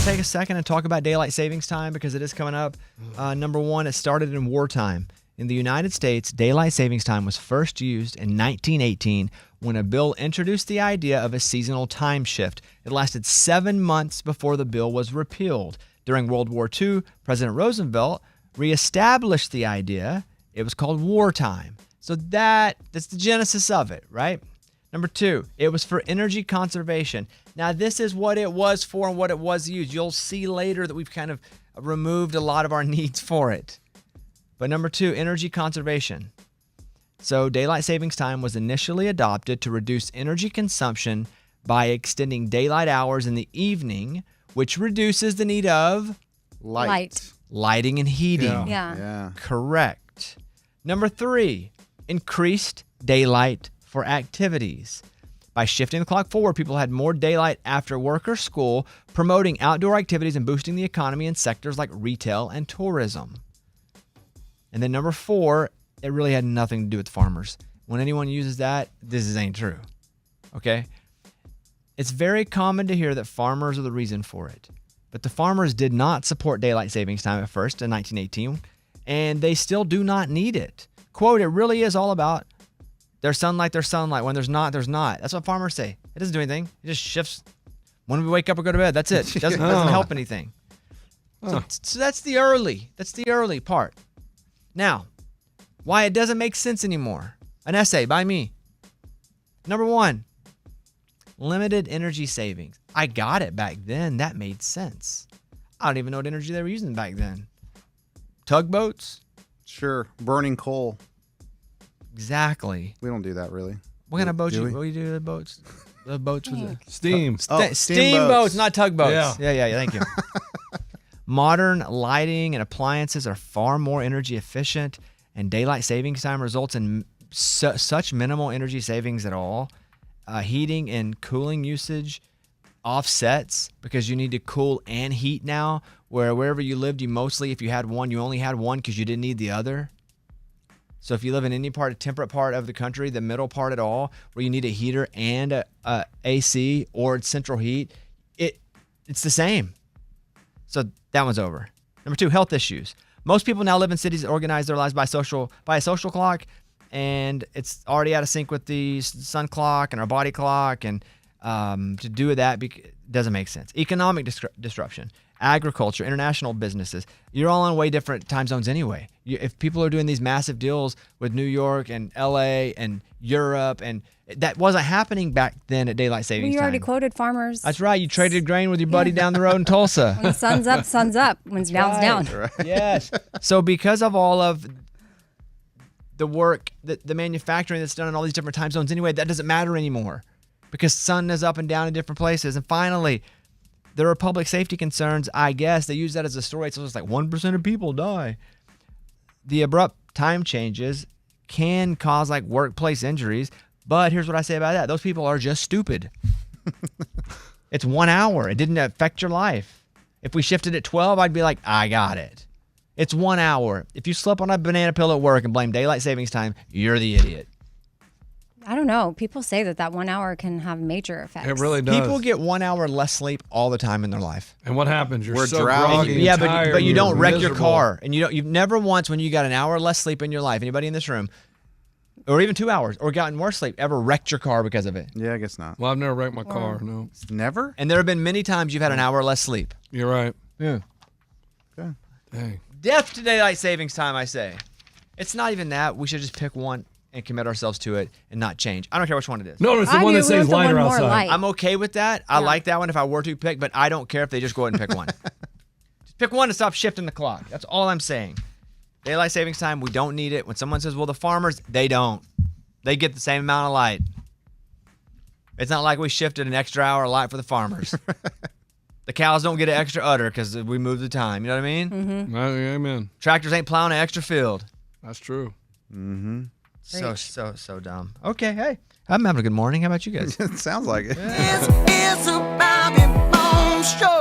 take a second and talk about daylight savings time because it is coming up. Number one, it started in wartime. In the United States, daylight savings time was first used in 1918 when a bill introduced the idea of a seasonal time shift. It lasted 7 months before the bill was repealed. During World War II, President Roosevelt reestablished the idea. It was called wartime. So that's the genesis of it, right? Number two, it was for energy conservation. Now, this is what it was for and what it was used. You'll see later that we've kind of removed a lot of our needs for it. But number two, energy conservation. So daylight savings time was initially adopted to reduce energy consumption by extending daylight hours in the evening, which reduces the need of lighting and heating. Yeah. Correct. Number three, increased daylight for activities. By shifting the clock forward, people had more daylight after work or school, promoting outdoor activities and boosting the economy in sectors like retail and tourism. And then number four, it really had nothing to do with farmers. When anyone uses that, this ain't true. Okay? It's very common to hear that farmers are the reason for it. But the farmers did not support daylight savings time at first in 1918, and they still do not need it. Quote, it really is all about there's sunlight. When there's not, there's not. That's what farmers say. It doesn't do anything. It just shifts when we wake up or go to bed. That's it. It doesn't help anything. So that's the early part. Now, why it doesn't make sense anymore. An essay by me. Number one, limited energy savings. I got it back then. That made sense. I don't even know what energy they were using back then. Tugboats? Sure. Burning coal. Exactly. We don't do that, really. What kind of boats? What do you do to the boats? The boats with the steam. Steamboats, not tugboats. Yeah. Thank you. Modern lighting and appliances are far more energy efficient, and daylight savings time results in such minimal energy savings at all. Heating and cooling usage offsets because you need to cool and heat now, wherever you lived, you mostly, if you had one, you only had one because you didn't need the other. So if you live in any temperate part of the country, the middle part at all, where you need a heater and a AC or central heat, it's the same. So that one's over. Number two, health issues. Most people now live in cities that organize their lives by a social clock, and it's already out of sync with the sun clock and our body clock, and to do that doesn't make sense. Economic disruption. Agriculture, international businesses. You're all on way different time zones anyway. If people are doing these massive deals with New York and LA and Europe, and that wasn't happening back then at daylight savings time. You already quoted farmers. That's right. You traded grain with your buddy down the road in Tulsa. When the sun's up, sun's up. When it's down, it's down. Right. Yes. So because of all of the work, the manufacturing that's done in all these different time zones anyway, that doesn't matter anymore because sun is up and down in different places. And finally, there are public safety concerns, I guess. They use that as a story. So it's like 1% of people die. The abrupt time changes can cause like workplace injuries. But here's what I say about that. Those people are just stupid. It's 1 hour. It didn't affect your life. If we shifted at 12, I'd be like, I got it. It's 1 hour. If you slept on a banana peel at work and blame daylight savings time, you're the idiot. I don't know. People say that 1 hour can have major effects. It really does. People get 1 hour less sleep all the time in their life. And what happens? You're We're so drowning. groggy and tired, but you you're don't wreck miserable. your car. And you've never once, when you got an hour less sleep in your life, anybody in this room, or even 2 hours, or gotten more sleep, ever wrecked your car because of it? Yeah, I guess not. Well, I've never wrecked my car, no. Never? And there have been many times you've had an hour less sleep. You're right. Yeah. Okay. Dang. Death to daylight savings time, I say. It's not even that. We should just pick one and commit ourselves to it and not change. I don't care which one it is. No, it's the one that says lighter outside. I'm okay with that. I like that one if I were to pick, but I don't care if they just go ahead and pick one. Just pick one and stop shifting the clock. That's all I'm saying. Daylight savings time, we don't need it. When someone says, well, the farmers, they don't. They get the same amount of light. It's not like we shifted an extra hour of light for the farmers. The cows don't get an extra udder because we moved the time. You know what I mean? Mm-hmm. Amen. Tractors ain't plowing an extra field. That's true. Mm-hmm. So dumb. Okay, hey. I'm having a good morning. How about you guys? It sounds like it. This is a Bobby Bones Show.